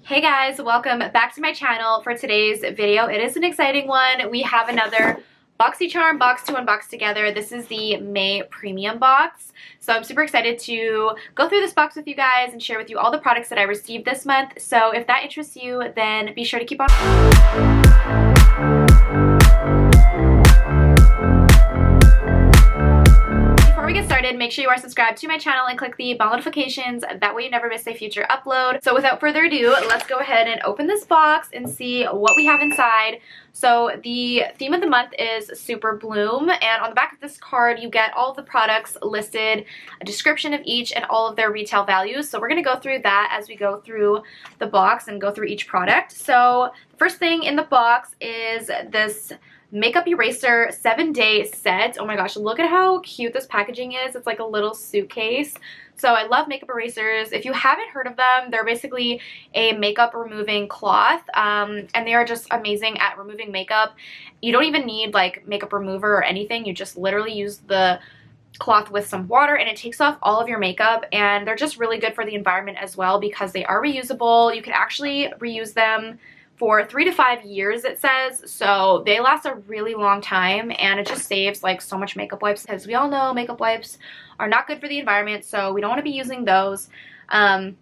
Hey guys, welcome back to my channel. For today's video, it is an exciting one. We have another BOXYCHARM box to unbox together. This is the May premium box. So I'm super excited to go through this box with you guys and share with you all the products that I received this month. So if that interests you, then be sure to keep on. Make sure you are subscribed to my channel and click the bell notifications. That way you never miss a future upload. So without further ado, let's go ahead and open this box and see what we have inside. So the theme of the month is Super Bloom, and on the back of this card you get all of the products listed, a description of each, and all of their retail values. So we're going to go through that as we go through the box and go through each product. So the first thing in the box is this makeup eraser 7-day set. Oh my gosh, look at how cute this packaging is. It's like a little suitcase. So I love makeup erasers. If you haven't heard of them, they're basically a makeup removing cloth, and they are just amazing at removing makeup. You don't even need like makeup remover or anything. You just literally use the cloth with some water and it takes off all of your makeup, and they're just really good for the environment as well because they are reusable. You can actually reuse them for 3 to 5 years, it says, so they last a really long time, and it just saves like so much makeup wipes, because we all know makeup wipes are not good for the environment, so we don't want to be using those. And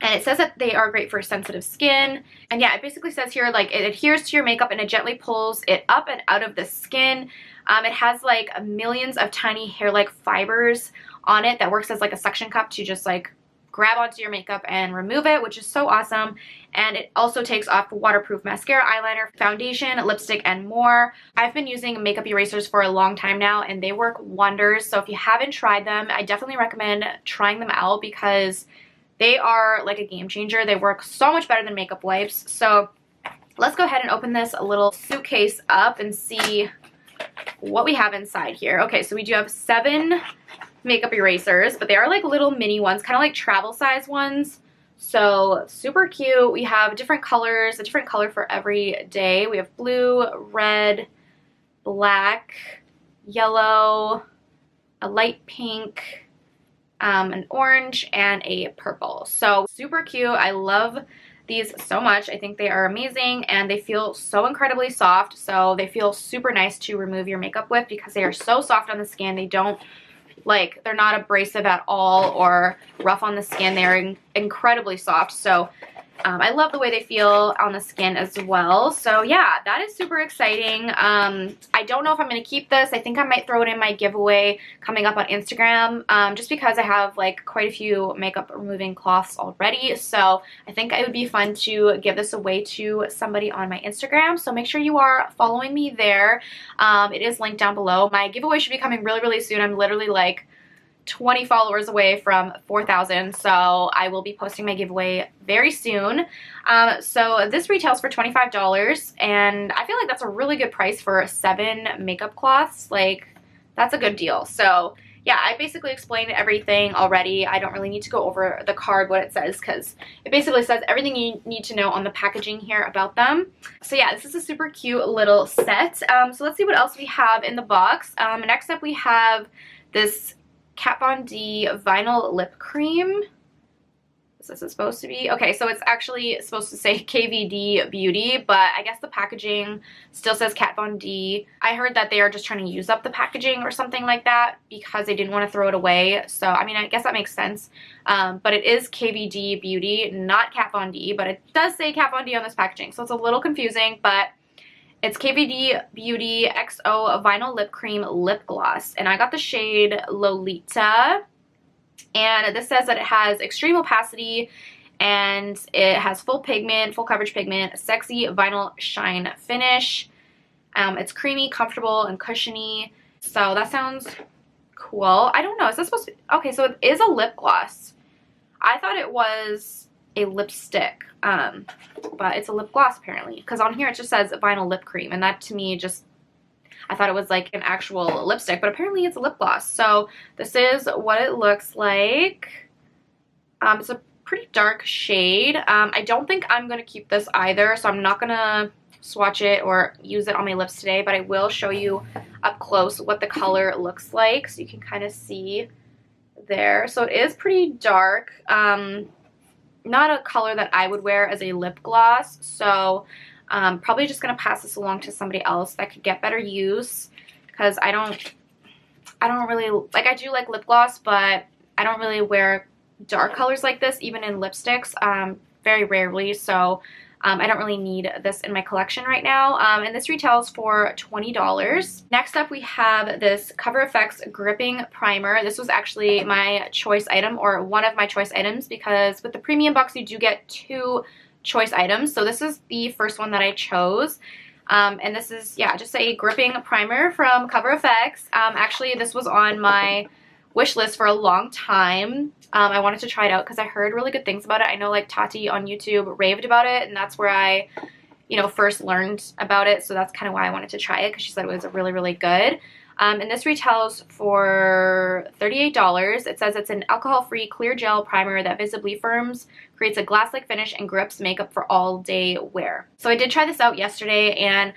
it says that they are great for sensitive skin, and yeah, it basically says here like it adheres to your makeup and it gently pulls it up and out of the skin. It has like millions of tiny hair-like fibers on it that works as like a suction cup to just like grab onto your makeup and remove it, which is so awesome. And it also takes off waterproof mascara, eyeliner, foundation, lipstick, and more. I've been using makeup erasers for a long time now and they work wonders. So if you haven't tried them, I definitely recommend trying them out because they are like a game changer. They work so much better than makeup wipes. So let's go ahead and open this little suitcase up and see what we have inside here. Okay, so we do have 7 makeup erasers, but they are like little mini ones, kind of like travel size ones. So super cute. We have different colors, a different color for every day. We have blue, red, black, yellow, a light pink, an orange, and a purple. So super cute. I love these so much. I think they are amazing and they feel so incredibly soft. So they feel super nice to remove your makeup with because they are so soft on the skin. They don't they're not abrasive at all or rough on the skin. They're incredibly soft. So I love the way they feel on the skin as well. So yeah, that is super exciting. I don't know if I'm going to keep this. I think I might throw it in my giveaway coming up on Instagram, just because I have like quite a few makeup removing cloths already. So I think it would be fun to give this away to somebody on my Instagram. So make sure you are following me there. It is linked down below. My giveaway should be coming really, really soon. I'm literally like 20 followers away from 4,000, so I will be posting my giveaway very soon. So this retails for $25, and I feel like that's a really good price for 7 makeup cloths. Like, that's a good deal. So yeah, I basically explained everything already. I don't really need to go over the card, what it says, because it basically says everything you need to know on the packaging here about them. So yeah, this is a super cute little set. So let's see what else we have in the box. Next up we have this Kat Von D vinyl lip cream. Is this supposed to be? Okay, so it's actually supposed to say KVD Beauty, but I guess the packaging still says Kat Von D. I heard that they are just trying to use up the packaging or something like that because they didn't want to throw it away. So, I mean, I guess that makes sense. But it is KVD Beauty, not Kat Von D, but it does say Kat Von D on this packaging. So it's a little confusing, but it's KVD Beauty XO Vinyl Lip Cream Lip Gloss, and I got the shade Lolita, and this says that it has extreme opacity, and it has full pigment, full coverage pigment, sexy vinyl shine finish. It's creamy, comfortable, and cushiony, so that sounds cool. I don't know, is this supposed to be, okay, so it is a lip gloss. I thought it was a lipstick, but it's a lip gloss apparently, because on here it just says vinyl lip cream, and that to me just, I thought it was like an actual lipstick, but apparently it's a lip gloss. So this is what it looks like. It's a pretty dark shade. I don't think I'm going to keep this either, so I'm not going to swatch it or use it on my lips today, but I will show you up close what the color looks like so you can kind of see there. So it is pretty dark. not a color that I would wear as a lip gloss, so probably just gonna pass this along to somebody else that could get better use, because I don't really like, I do like lip gloss, but I don't really wear dark colors like this, even in lipsticks, very rarely. So I don't really need this in my collection right now. And this retails for $20. Next up, we have this Cover FX Gripping Primer. This was actually my choice item, or one of my choice items, because with the premium box, you do get 2 choice items. So this is the first one that I chose. And this is, yeah, just a gripping primer from Cover FX. Actually, this was on my wish list for a long time. I wanted to try it out because I heard really good things about it. I know like Tati on YouTube raved about it, and that's where I, you know, first learned about it. So that's kind of why I wanted to try it, because she said it was really, really good. And this retails for $38. It says it's an alcohol-free clear gel primer that visibly firms, creates a glass-like finish, and grips makeup for all-day wear. So I did try this out yesterday, and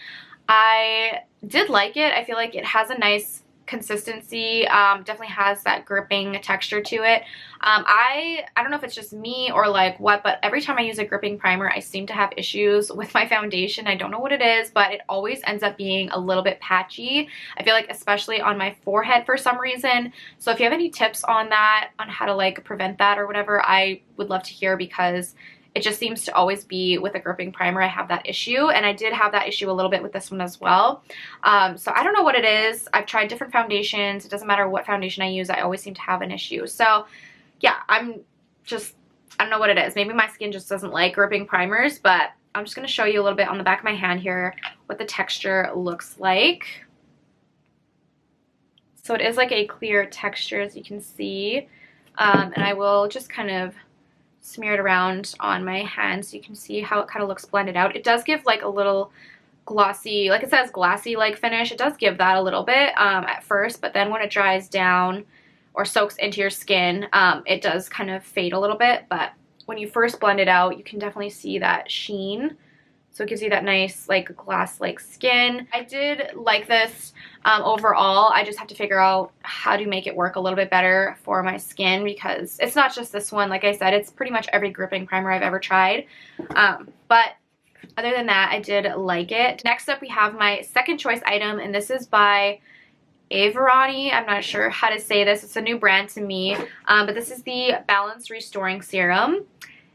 I did like it. I feel like it has a nice consistency, definitely has that gripping texture to it. I don't know if it's just me or like what, but every time I use a gripping primer, I seem to have issues with my foundation. I don't know what it is, but it always ends up being a little bit patchy. I feel like especially on my forehead for some reason. So if you have any tips on that, on how to like prevent that or whatever, I would love to hear, because it just seems to always be with a gripping primer I have that issue, and I did have that issue a little bit with this one as well. So I don't know what it is. I've tried different foundations. It doesn't matter what foundation I use, I always seem to have an issue. So yeah, I don't know what it is. Maybe my skin just doesn't like gripping primers, but I'm just going to show you a little bit on the back of my hand here what the texture looks like. So it is like a clear texture, as you can see, and I will just kind of smear it around on my hand so you can see how it kind of looks blended out. It does give like a little glossy, like it says glassy like finish. It does give that a little bit at first, but then when it dries down or soaks into your skin, it does kind of fade a little bit. But when you first blend it out, you can definitely see that sheen. So it gives you that nice like glass-like skin. I did like this overall. I just have to figure out how to make it work a little bit better for my skin, because it's not just this one. Like I said, it's pretty much every gripping primer I've ever tried. But other than that, I did like it. Next up, we have my second choice item, and this is by Averagi. I'm not sure how to say this. It's a new brand to me, but this is the Balance Restoring Serum.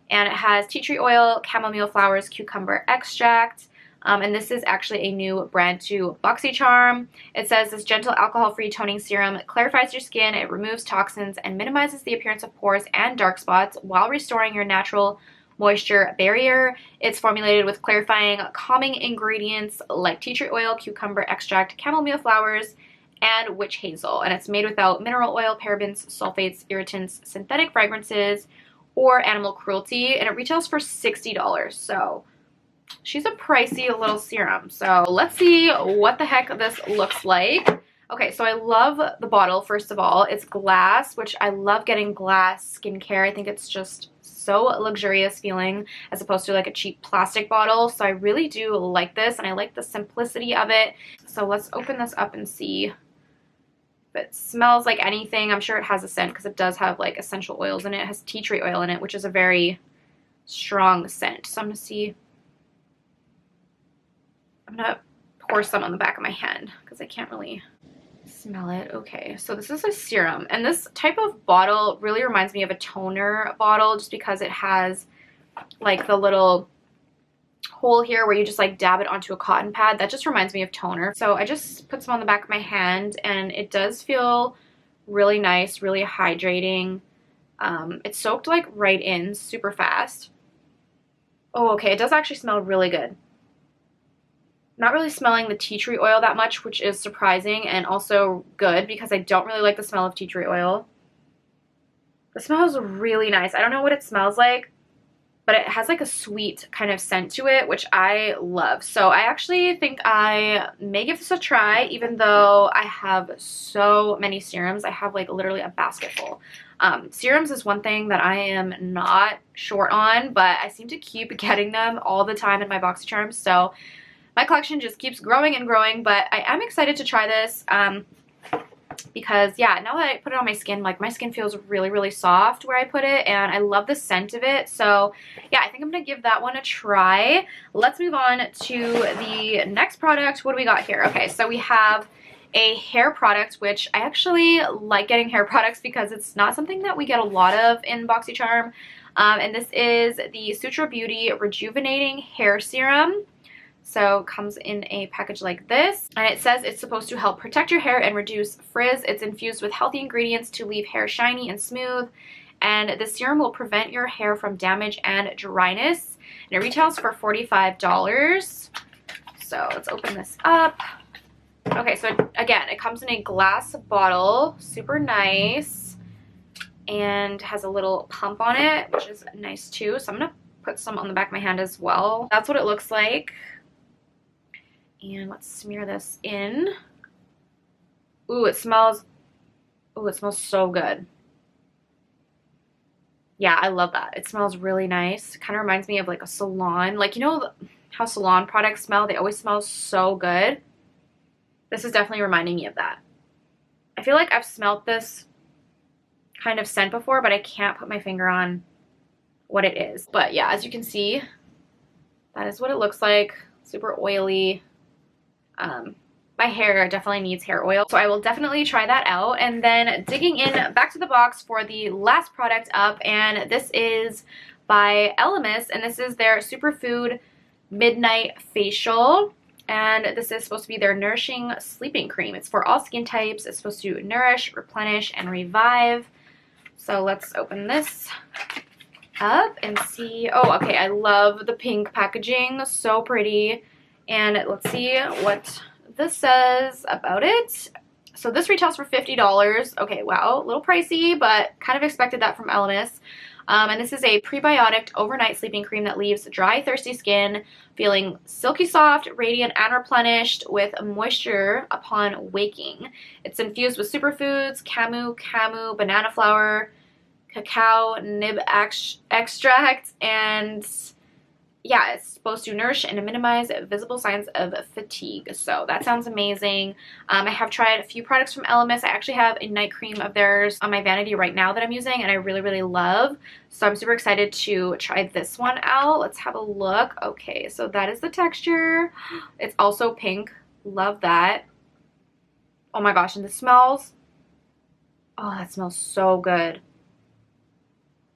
And it has tea tree oil, chamomile flowers, cucumber extract. And this is actually a new brand to BOXYCHARM. It says this gentle alcohol-free toning serum clarifies your skin, it removes toxins, and minimizes the appearance of pores and dark spots while restoring your natural moisture barrier. It's formulated with clarifying, calming ingredients like tea tree oil, cucumber extract, chamomile flowers, and witch hazel. And it's made without mineral oil, parabens, sulfates, irritants, synthetic fragrances, or animal cruelty, and it retails for $60. So she's a pricey little serum. So let's see what the heck this looks like. Okay, so I love the bottle. First of all, it's glass, which I love getting glass skincare. I think it's just so luxurious feeling as opposed to like a cheap plastic bottle. So I really do like this, and I like the simplicity of it. So let's open this up and see. It smells like anything. I'm sure it has a scent because it does have like essential oils in it. It has tea tree oil in it, which is a very strong scent. So I'm going to see. I'm going to pour some on the back of my hand because I can't really smell it. Okay, so this is a serum. And this type of bottle really reminds me of a toner bottle just because it has like the little hole here where you just like dab it onto a cotton pad. That just reminds me of toner. So I just put some on the back of my hand, and it does feel really nice, really hydrating. It soaked like right in super fast. Oh, okay, it does actually smell really good. Not really smelling the tea tree oil that much, which is surprising and also good because I don't really like the smell of tea tree oil. The smell is really nice. I don't know what it smells like, but it has like a sweet kind of scent to it, which I love. So I actually think I may give this a try, even though I have so many serums. I have like literally a basket full. Serums is one thing that I am not short on, but I seem to keep getting them all the time in my BOXYCHARMs. So my collection just keeps growing and growing, but I am excited to try this. because yeah, now that I put it on my skin, like my skin feels really, really soft where I put it, and I love the scent of it. So yeah, I think I'm gonna give that one a try. Let's move on to the next product. What do we got here? Okay, so we have a hair product, which I actually like getting hair products because it's not something that we get a lot of in BOXYCHARM. And this is the Sutra Beauty Rejuvenating Hair Serum. So it comes in a package like this, and it says it's supposed to help protect your hair and reduce frizz. It's infused with healthy ingredients to leave hair shiny and smooth, and the serum will prevent your hair from damage and dryness, and it retails for $45. So let's open this up. Okay, so again, it comes in a glass bottle, super nice, and has a little pump on it, which is nice too. So I'm gonna put some on the back of my hand as well. That's what it looks like. And let's smear this in. Ooh, it smells so good. Yeah, I love that. It smells really nice. It kind of reminds me of like a salon. Like, you know how salon products smell? They always smell so good. This is definitely reminding me of that. I feel like I've smelled this kind of scent before, but I can't put my finger on what it is. But yeah, as you can see, that is what it looks like. Super oily. My hair definitely needs hair oil, so I will definitely try that out. And then digging in back to the box for the last product up, and this is by Elemis, and this is their Superfood Midnight Facial, and this is supposed to be their nourishing sleeping cream. It's for all skin types. It's supposed to nourish, replenish, and revive. So let's open this up and see. Oh, okay, I love the pink packaging, so pretty. And let's see what this says about it. So this retails for $50. Okay, wow, a little pricey, but kind of expected that from Elemis. And this is a prebiotic overnight sleeping cream that leaves dry, thirsty skin feeling silky soft, radiant, and replenished with moisture upon waking. It's infused with superfoods, camu, banana flower, cacao nib extract, and yeah, it's supposed to nourish and minimize visible signs of fatigue. So that sounds amazing. I have tried a few products from Elemis. I actually have a night cream of theirs on my vanity right now that I'm using, and I really, really love. So I'm super excited to try this one out. Let's have a look. Okay, so that is the texture. It's also pink. Love that. Oh my gosh, and this smells. Oh, that smells so good.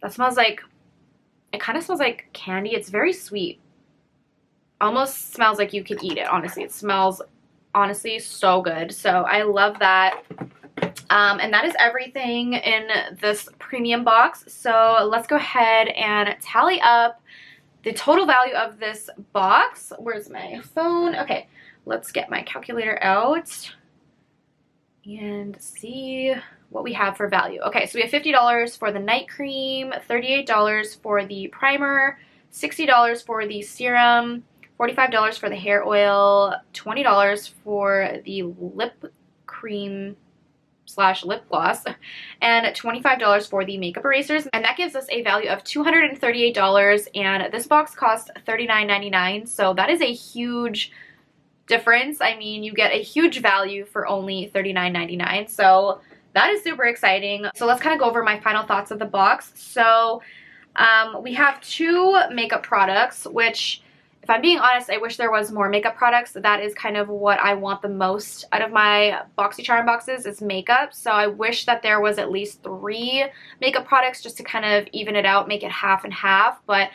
That smells like, it kind of smells like candy. It's very sweet. Almost smells like you could eat it, honestly. It smells, honestly, so good. So I love that. And that is everything in this premium box. So let's go ahead and tally up the total value of this box. Where's my phone? Okay, let's get my calculator out and see what we have for value. Okay, so we have $50 for the night cream, $38 for the primer, $60 for the serum, $45 for the hair oil, $20 for the lip cream / lip gloss, and $25 for the makeup erasers. And that gives us a value of $238, and this box costs $39.99, so that is a huge difference. I mean, you get a huge value for only $39.99, so that is super exciting. So let's kind of go over my final thoughts of the box. So we have two makeup products, which, if I'm being honest, I wish there was more makeup products. That is kind of what I want the most out of my BOXYCHARM boxes, is makeup. So I wish that there was at least 3 makeup products just to kind of even it out, make it half and half. But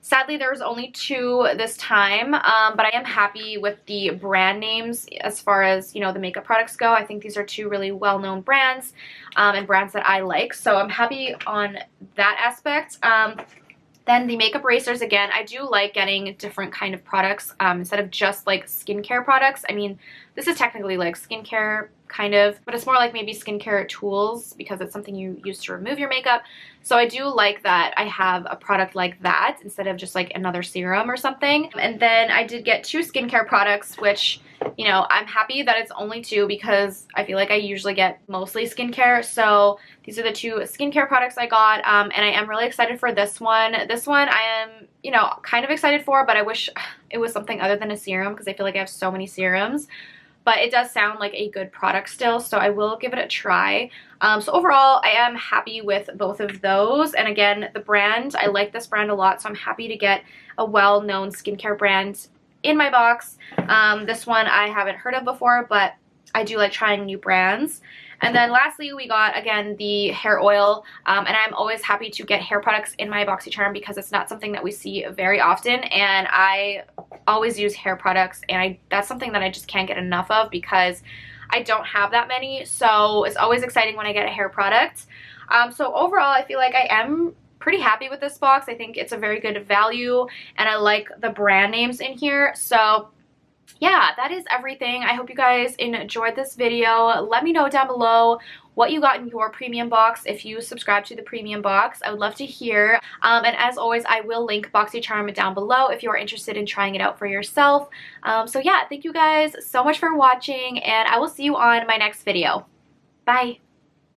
sadly, there was only 2 this time, but I am happy with the brand names as far as, you know, the makeup products go. I think these are 2 really well-known brands and brands that I like, so I'm happy on that aspect. Then the makeup erasers, again, I do like getting different kind of products instead of just like skincare products. I mean, this is technically like skincare kind of, but it's more like maybe skincare tools because it's something you use to remove your makeup. So I do like that I have a product like that instead of just like another serum or something. And then I did get 2 skincare products, which, you know, I'm happy that it's only 2 because I feel like I usually get mostly skincare. So these are the 2 skincare products I got, and I am really excited for this one. This one I am, you know, kind of excited for, but I wish it was something other than a serum because I feel like I have so many serums. but it does sound like a good product still, so I will give it a try. So overall, I am happy with both of those. And again, the brand, I like this brand a lot, so I'm happy to get a well-known skincare brand in my box. This one I haven't heard of before, but I do like trying new brands. And then lastly, we got, again, the hair oil, and I'm always happy to get hair products in my BOXYCHARM because it's not something that we see very often, and I always use hair products, and that's something that I just can't get enough of because I don't have that many, so it's always exciting when I get a hair product. So overall, I feel like I am pretty happy with this box. I think it's a very good value, and I like the brand names in here. So yeah, that is everything. I hope you guys enjoyed this video. Let me know down below what you got in your premium box if you subscribe to the premium box. I would love to hear. And as always, I will link BOXYCHARM down below if you are interested in trying it out for yourself. So yeah, thank you guys so much for watching, and I will see you on my next video. Bye!